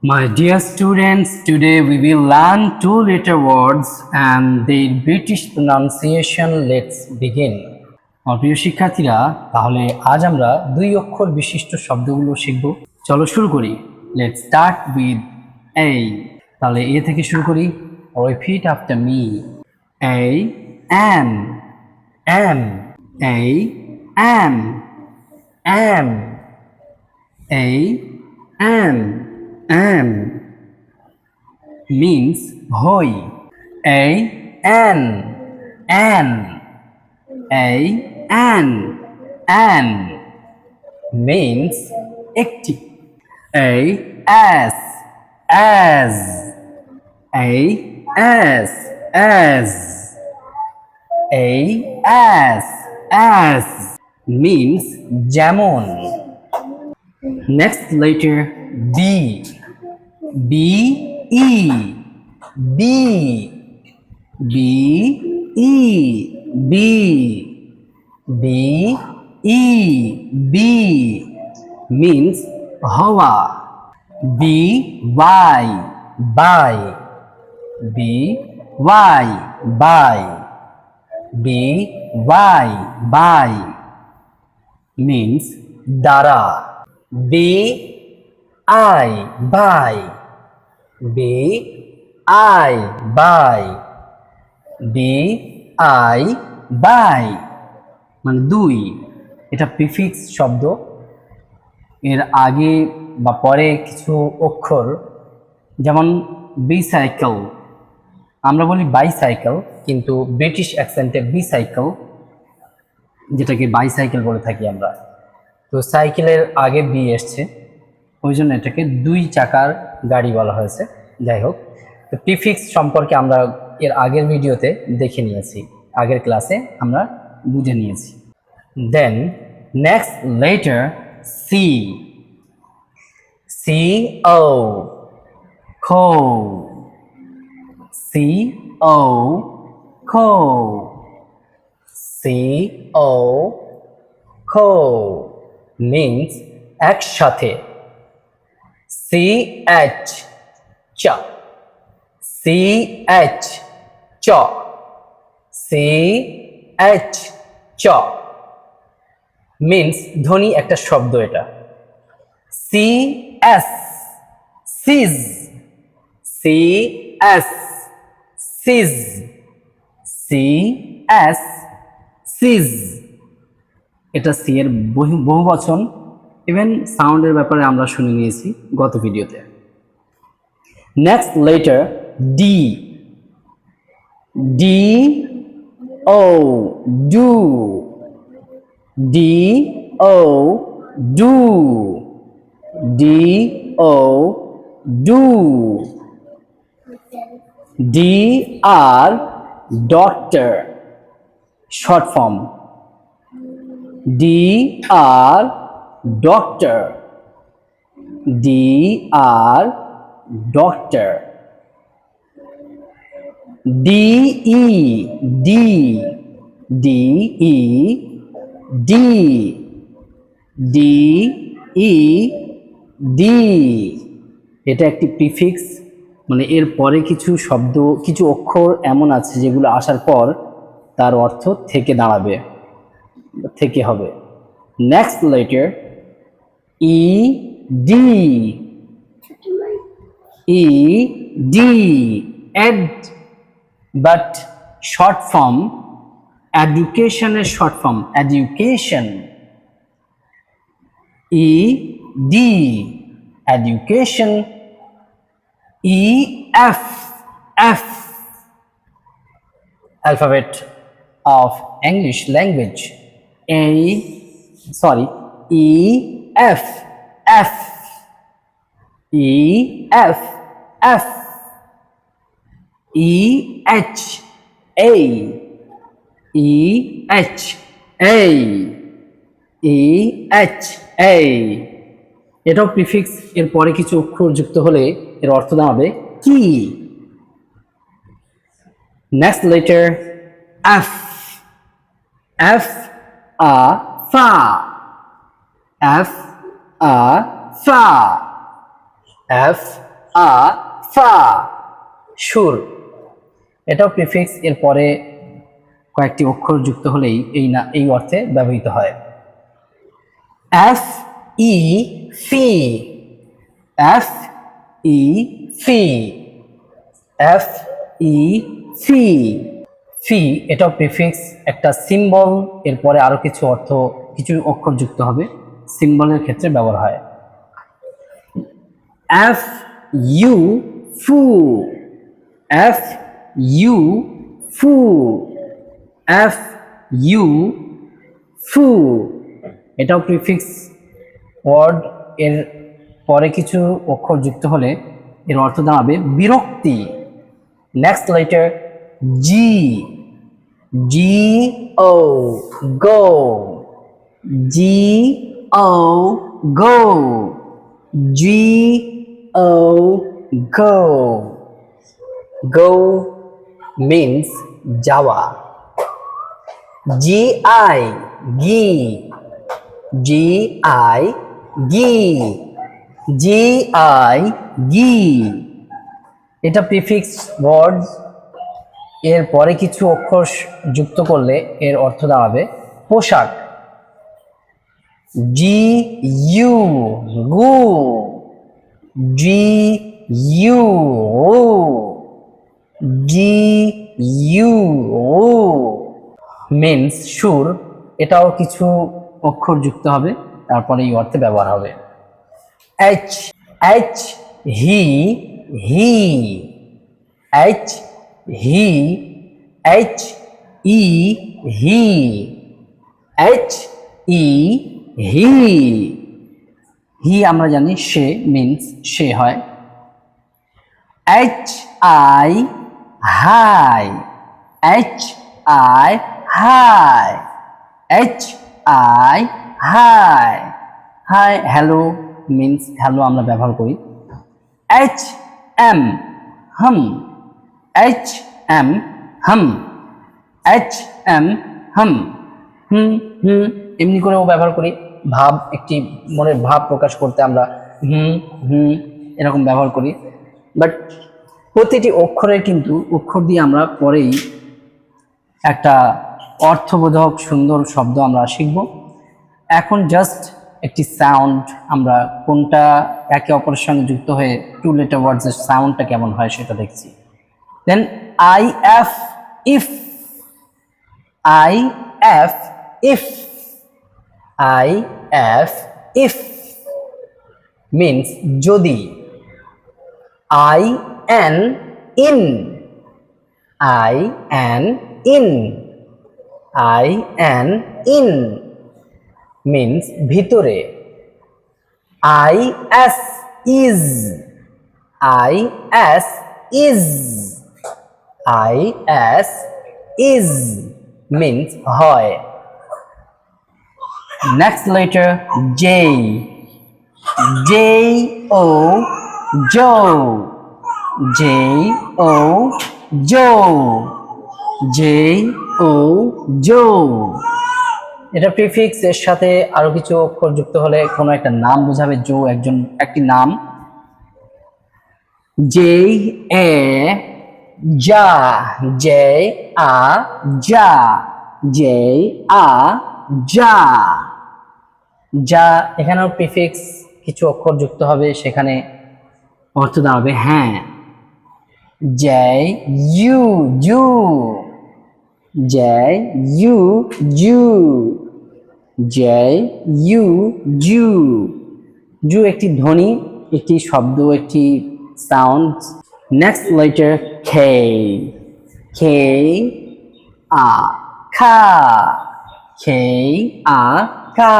My dear students, today we will learn two-letter words and their British pronunciation. Let's begin. আমার প্রিয় শিক্ষার্থীরা, তাহলে আজ আমরা দুই অক্ষর বিশিষ্ট শব্দগুলো শিখব। চলো শুরু করি। Let's start with A. তাহলে এ থেকে শুরু করি। Repeat after me. A am am A am am A am am means hoy. A n an means একটি. A as as A as A as means যেমন. Next letter B. B E B B E B B E B means হওয়া. B Y by B Y by B Y by means দ্বারা. B I by B I by B I by মানে দুই. এটা prefix শব্দ. এর আগে বা পরে কিছু অক্ষর, যেমন বিসাইকেল, আমরা বলি বাইসাইকেল, কিন্তু ব্রিটিশ অ্যাকসেন্টে বিসাইকেল, যেটাকে বাইসাইকেল বলে থাকি আমরা। তো সাইকেলের আগে বি এসছে, ওই জন্য এটাকে দুই চাকার গাড়ি বলা হয়েছে। যাই হোক, তো প্রিফিক্স সম্পর্কে আমরা এর আগের ভিডিওতে দেখে নিয়েছি, আগের ক্লাসে আমরা বুঝে নিয়েছি। Then next letter C. C O খো সি ও খো সি ও খো means একসাথে. CH চ CH চ CH চ means ধ্বনি একটা শব্দ এটা. CS সিজ CS সিজ CS সিজ এটা সি এর বহুবচন। ইভেন সাউন্ডের ব্যাপারে আমরা শুনে নিয়েছি গত ভিডিওতে। Next letter D. D O do D O do D O do D R doctor short form. DR doctor DR doctor DE D DE D DE D এটা একটি প্রিফিক্স, মানে এর পরে কিছু শব্দ, কিছু অক্ষর এমন আছে যেগুলো আসার পর তার অর্থ থেকে দাঁড়াবে, থেকে হবে. Next letter E D. E D ed, but short form এডুকেশনের short form education. E D education. E F F alphabet of English language. E F F E F F E H A E H A E H A এটাও prefix, এর পরে কিছু অক্ষর যুক্ত হলে এর অর্থ দাঁড়াবে কি. Next letter F. F a fa F a fa F আ ফা সুর। এটাও প্রিফিক্স, এর পরে কয়েকটি অক্ষর যুক্ত হলেই এই অর্থে ব্যবহৃত হয়। এফ ই ফি, এফ ই ফি, এফ ই ফি, ফি এটাও প্রিফিক্স, একটা সিম্বল, এরপরে আরো কিছু অক্ষর যুক্ত হবে, সিম্বলের ক্ষেত্রে ব্যবহার হয়। এফ ইউ ফু, এফ ইউ ফু, এফ ইউ ফু এটাও প্রিফিক্স ওয়ার্ড, এর পরে কিছু অক্ষর যুক্ত হলে এর অর্থ দাঁড়াবে বিরক্তি। নেক্সট লেটার জি, জি ও গো, জি ও গো, জি ও গো, গো means যাওয়া। জি আই গি, জি আই গি, জি আই গি এটা প্রিফিক্স ওয়ার্ড, এর পরে কিছু অক্ষর যুক্ত করলে এর অর্থ দাঁড়াবে পোশাক। জি ইউ গু, G U, G U means সুর, এটাও কিছু অক্ষর যুক্ত হবে, তারপরে এই অর্থে ব্যবহার হবে। H, H he he, H he, H E he, H E he, he আমরা জানি সে, মিন্স সে হয়। H I hi, H I hi, H I hi, hi hello means hello আমরা ব্যবহার করি। H M hm, H M hm, H M hm, hmm হুম এমনি করেও ব্যবহার করি, ভাব একটি মনের ভাব প্রকাশ করতে আমরা হুম হুম এরকম ব্যবহার করি। বাট প্রতিটি অক্ষরের কিন্তু অক্ষর দিয়ে আমরা পরেই একটা অর্থবোধক সুন্দর শব্দ আমরা শিখব। এখন জাস্ট একটি সাউন্ড, আমরা কোনটা একে অপরের সঙ্গে যুক্ত হয়ে টু লেটার ওয়ার্ডসের সাউন্ডটা কেমন হয় সেটা দেখছি। Then I F if, I F if, I F if means যদি। I N in, I N in, I N in means ভিতরে। I S is, I S is, I S is means হয়। Next letter J, J O jo, J O jo, J O jo এটা prefix, এর সাথে আরো কিছু অক্ষর যুক্ত হলে কোনো একটা নাম বোঝাবে, জো একটি নাম। জে এ যা, জে আ যা, জে আ যা, যা এখানেও প্রিফিক্স, কিছু অক্ষর যুক্ত হবে, সেখানে অর্থ দাঁড়াবে হ্যাঁ। জে ইউ জু, জে ইউ জু, জে ইউ জু, জু একটি ধ্বনি, একটি শব্দ, একটি সাউন্ড। নেক্সট লেটার খে, খে আ খা, খে আ খা,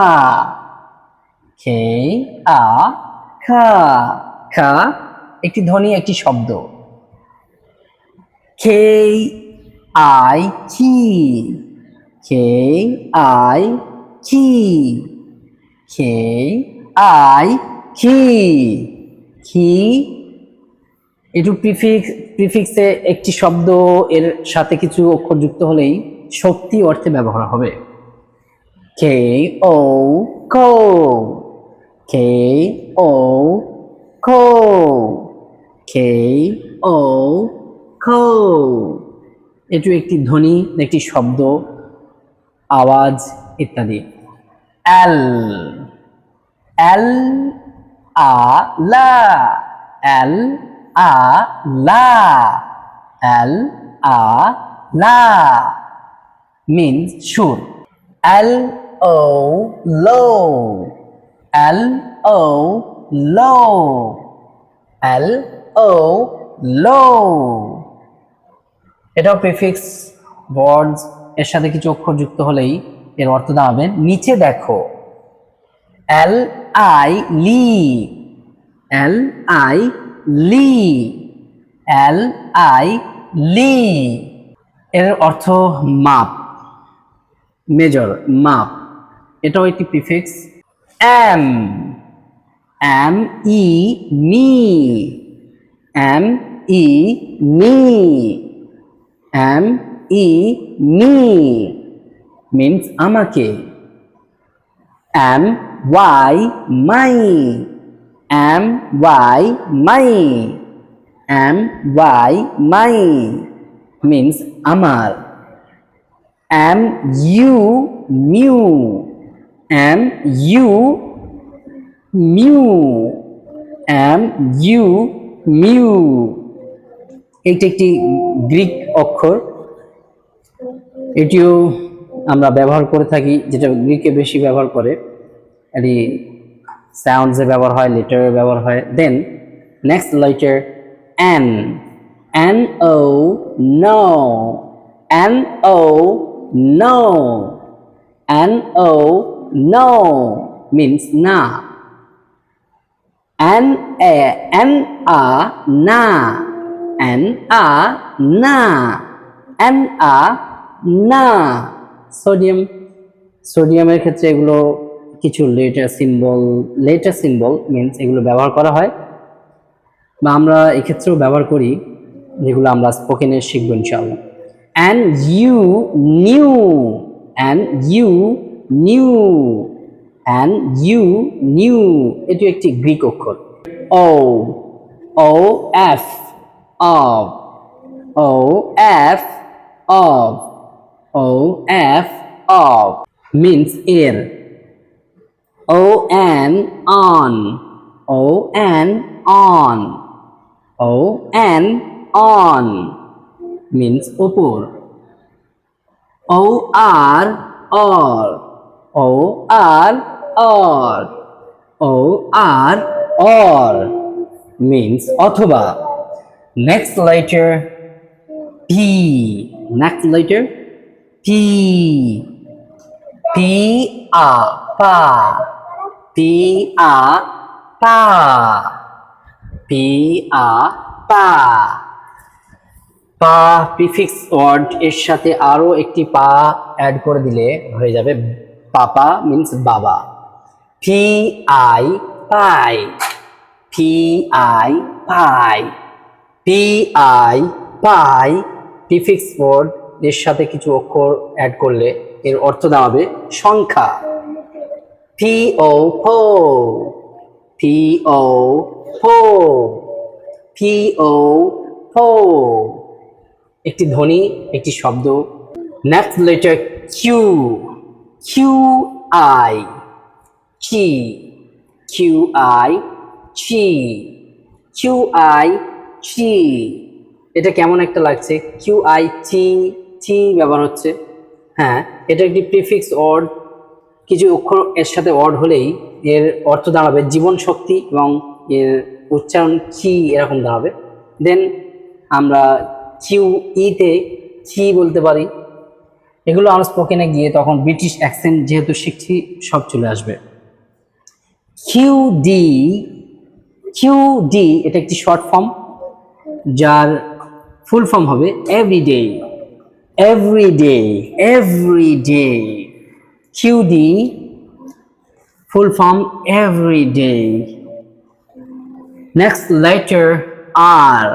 খে আ খা, খা একটি ধ্বনি, একটি শব্দ। খে আই কি, খে আই কি, খে আই কি, কি একটু প্রিফিক্সে একটি শব্দ, এর সাথে কিছু অক্ষর যুক্ত হলেই শক্তি অর্থে ব্যবহার হবে। কে ও কো, কে ও কো, কে ও কো। এটি একটি ধ্বনি, একটি শব্দ, আওয়াজ ইত্যাদি। এল এল আ লা, এল আ লা, এল আ লা means সুর। এল ও লো, এল ও লো, এল ও লো। এটাও প্রিফিক্স ওয়ার্ডস, এর সাথে কিছু অক্ষর যুক্ত হলেই এর অর্থ দাঁড়াবে নিচে দেখো। L I li, L I li, L I li. এর অর্থ মাপ, মেজর, মাপ। এটাও একটি prefix. M M E me, M E me, M E me means আমাকে। M Y my, M Y my, M Y my means আমার। M U mu, M U mu, M U mu. এটি একটি Greek অক্ষর, এটিও আমরা ব্যবহার করে থাকি, যেটা গ্রিকে বেশি ব্যবহার করে। এটি সাউন্ডসে ব্যবহার হয়, লেটারে ব্যবহার হয়। Then next letter N, N O no, N O no, N O no means না। এন এ এন আ না, এন আ না, এন আ না। সোডিয়াম, সোডিয়ামের ক্ষেত্রে এগুলো কিছু লেটার সিম্বল মিন্স এগুলো ব্যবহার করা হয়, বা আমরা এক্ষেত্রেও ব্যবহার করি, যেগুলো আমরা স্পোকেনে শিখবো ইনশাআল্লাহ। N U nu, N U nu, N U nu. এটি একটি গ্রিক অক্ষর। O O F of, O F of, O F of means এর। O N on, O N on, O N on means উপর। O R or, O R or, O R or means অথবা। Next letter P, next letter P, P A pa, P A pa, P A pa। পা prefix word, এর সাথে আরো একটি পা add করে দিলে হয়ে যাবে পাপা মিন্স বাবা। P I pie, P I pie, P I pie prefix word, এর সাথে কিছু অক্ষর অ্যাড করলে এর অর্থ দাঁড়াবে সংখ্যা। পি ও ফো, পি ও ফো, পি ও ফো একটি ধ্বনি, একটি শব্দ। Next letter Q, Q I chi, Q I chi, Q I chi. এটা কেমন একটা লাগছে, কিউ আই চি, চি ব্যবহার হচ্ছে। হ্যাঁ, এটা একটি প্রিফিক্স ওয়ার্ড, কিছু অক্ষর এর সাথে ওয়ার্ড হলেই এর অর্থ দাঁড়াবে জীবন শক্তি, এবং এর উচ্চারণ চি এরকম দাঁড়াবে। দেন আমরা কিউ ইতে চি বলতে পারি। এগুলো আনস্পোকেনে গিয়ে তখন ব্রিটিশ অ্যাকসেন্ট যেহেতু শিখছি সব চলে আসবে। কিউ ডি, কিউ ডি এটা একটি শর্ট ফর্ম, যার ফুল ফর্ম হবে everyday, everyday, everyday. Q D full form everyday. Next letter R,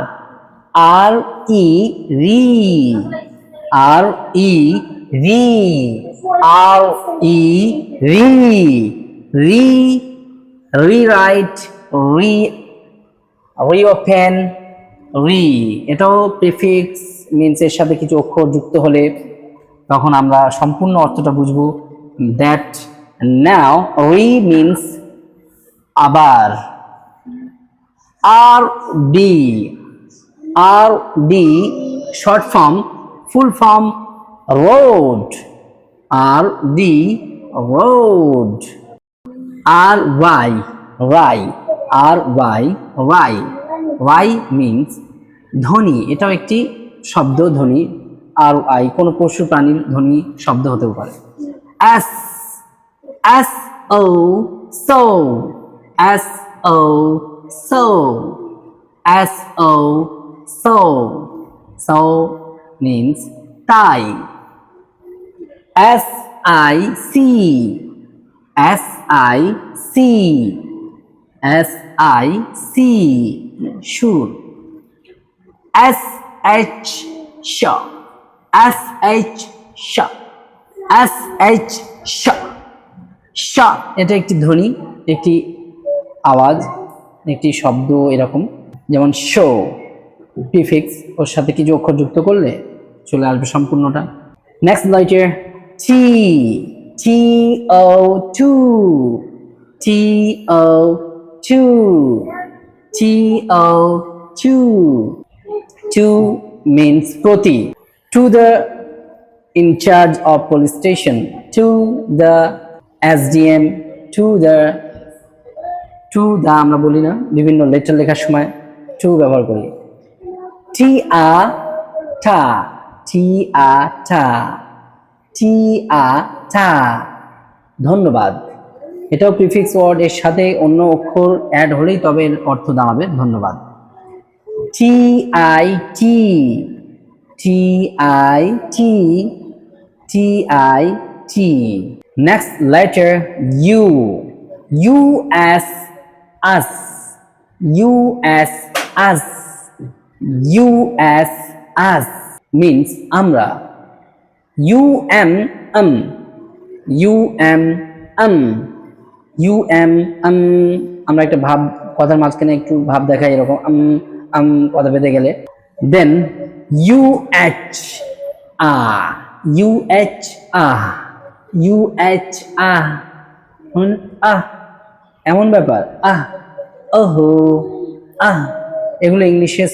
R E re, R E re, R E re, re, rewrite, reopen, রি, এটাও prefix, means এর সাথে কিছু অক্ষর যুক্ত হলে তখন আমরা সম্পূর্ণ অর্থটা বুঝবো। দ্যাট নাও, রি মিন্স আবার। R D, R D short form, full form road, R D road. R Y, rye, R Y rye, rye means ধ্বনি, এটাও একটি শব্দ ধ্বনি। আর আই কোনো পশু প্রাণীর ধ্বনি শব্দ হতেও পারে। S, S O so, S O so, S O so, so means তাই। S I si, S I si, S I si সুর। S H sh, S H sh, S H sh, sh এটা একটি ধ্বনি, একটি আওয়াজ, একটি শব্দ এরকম। যেমন শো প্রিফিক্স, ওর সাথে কিছু অক্ষর যুক্ত করলে চলে আসবে সম্পূর্ণটা। নেক্সট লাইটের টি, টি ও টু, টি ও টু, টি ও টু, টু means প্রতি। To the in charge of police station, to the SDM, to the, to the আমরা বলি না, বিভিন্ন লেটার লেখার সময় to ব্যবহার করি। টি আ টা, টি আ টা, টি আ টা ধন্যবাদ। এটাও প্রিফিক্স ওয়ার্ড, এর সাথে অন্য অক্ষর অ্যাড হলেই তবে এর অর্থ দাঁড়াবে ধন্যবাদ। T I ti, T I ti, T I ti. Next letter U, U S us, U S us, U S us means আমরা। U M um, U M um, U M um, আমরা একটা ভাব, কথার মাঝখানে একটু ভাব দেখাই এরকম কথা বেঁধে গেলে। দেন ইউ এইচ আ, ইউ এইচ আ, ইউ এইচ আ, আহ এমন ব্যাপার, আহ ওহো আহ, এগুলো ইংলিশে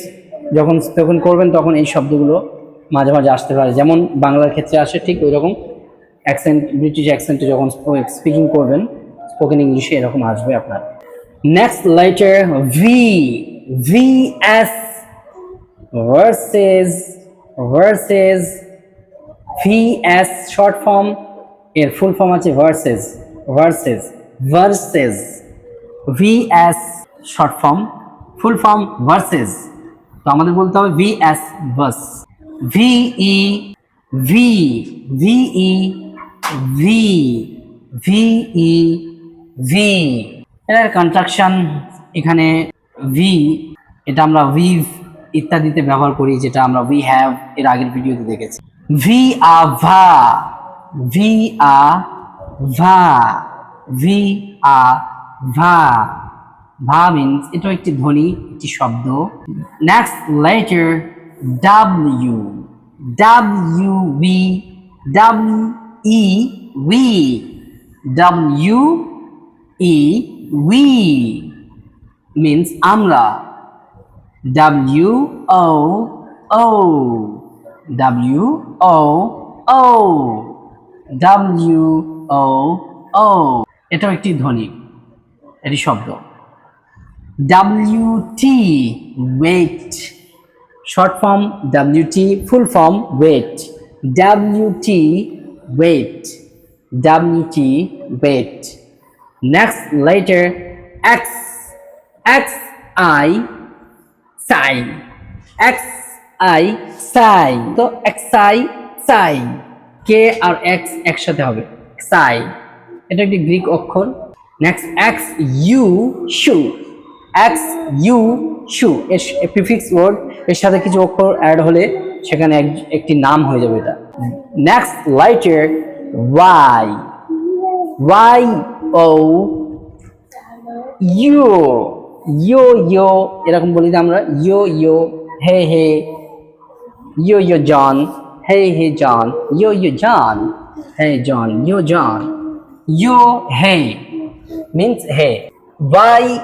যখন স্পোকেন করবেন তখন এই শব্দগুলো মাঝে মাঝে আসতে পারে, যেমন বাংলার ক্ষেত্রে আসে ঠিক ওই রকম অ্যাকসেন্ট, ব্রিটিশ অ্যাকসেন্টে যখন স্পিকিং করবেন স্পোকেন ইংলিশে এরকম আসবে আপনার। Next letter V, V S versus, versus, V S short form, এর ফুল ফর্ম আছে versus, versus, versus, V S short form, full form versus. তো আমাদের বলতে হবে V S verse, V E V, V E V, V E V. এর contraction এখানে V, এটা আমরা উইভ ইত্যাদিতে ব্যবহার করি, যেটা আমরা উই হ্যাভ এর আগের ভিডিওতে দেখেছি। ভি আ ভা, ভি আ ভা, ভি আ ভা, ভা মিন্স এটাও একটি ধ্বনি, একটি শব্দ। Next letter W, W we, W E we, W E we means আমরা। W O O, W O O, W O O এটাও একটি ধ্বনি, এটি শব্দ। WT wait, short form WT, full form wait, WT wait, WT wait. Next letter X, X I Sai, x I সাই, তো x I Sai, K R x একসাথে হবে সাই, এটা একটি গ্রিক অক্ষর। Next X U xu, X U xu, এর prefix word, এর সাথে কিছু অক্ষর অ্যাড হলে সেখানে একটি নাম হয়ে যাবে এটা। Next letter Y, Y O U, yo yo এরকম বলি যে আমরা, ইয়ো ইয়ো hey hey, yo John, hey John, yo John, hey John, yo John, yo hey means hey. Why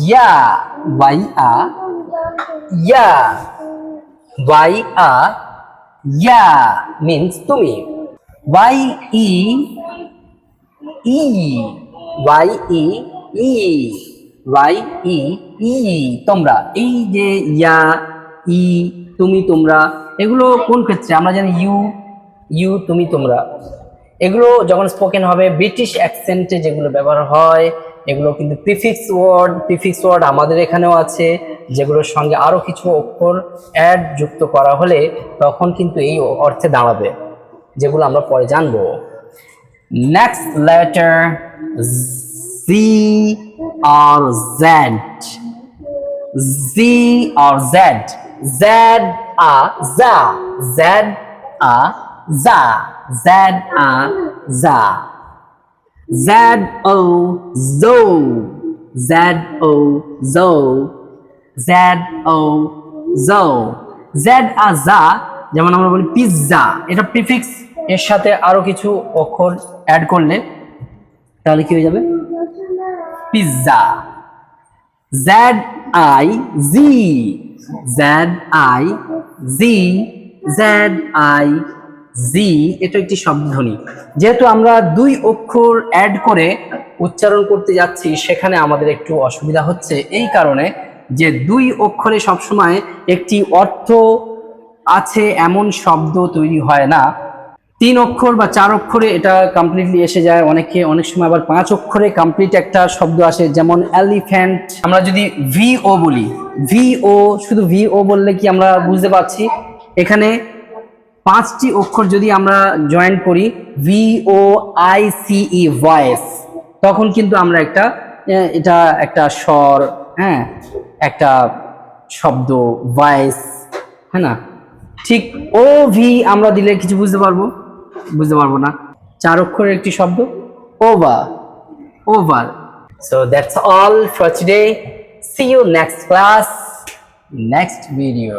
yeah, why yeah, why yeah means তুমি. Why e e, why e e, why e e তোমরা। এই যে ইয়া ই তুমি তোমরা এগুলো কোন ক্ষেত্রে? আমরা জানি ইউ ইউ তুমি তোমরা, এগুলো যখন স্পোকেন হবে ব্রিটিশ অ্যাকসেন্টে যেগুলো ব্যবহার হয় এগুলো কিন্তু প্রিফিক্স ওয়ার্ড আমাদের এখানেও আছে, যেগুলোর সঙ্গে আরো কিছু অক্ষর অ্যাড যুক্ত করা হলে তখন কিন্তু এই অর্থে দাঁড়াবে, যেগুলো আমরা পরে জানবো। Next letter Z or Z. Z or Z. Z a za. Z a za. Z a za. Z o zo. Z o zo. Z o zo. Z a za যেমন আমরা বলি পিৎজা, এটা প্রিফিক্স এর সাথে আরো কিছু অক্ষর add করলে তাহলে কি হয়ে যাবে? Pizza. Z I G, Z I G, Z I G, এটা একটি শব্দধ্বনি। যেহেতু আমরা দুই অক্ষর অ্যাড করে উচ্চারণ করতে যাচ্ছি সেখানে আমাদের একটু অসুবিধা হচ্ছে এই কারণে যে দুই অক্ষরে সবসময় একটি অর্থ আছে এমন শব্দ তৈরি হয় না। 3 অক্ষর বা 4 অক্ষরে এটা কমপ্লিটলি এসে যায়, অনেক সময় আবার 5 অক্ষরে কমপ্লিট একটা শব্দ আসে, যেমন এলিফ্যান্ট। আমরা যদি ভিও বলি, ভিও শুধু ভিও বললে কি আমরা বুঝতে পারছি? এখানে 5টি অক্ষর যদি আমরা জয়েন করি ভিও আই সিই ভয়েস, তখন কিন্তু আমরা এটা একটা স্বর, হ্যাঁ একটা শব্দ ভয়েস, হ্যাঁ না? ঠিক ও ভি আমরা দিলে কিছু বুঝতে পারবো না। 4 অক্ষরের একটি শব্দ over, over. So that's all for today. See you next class, next video.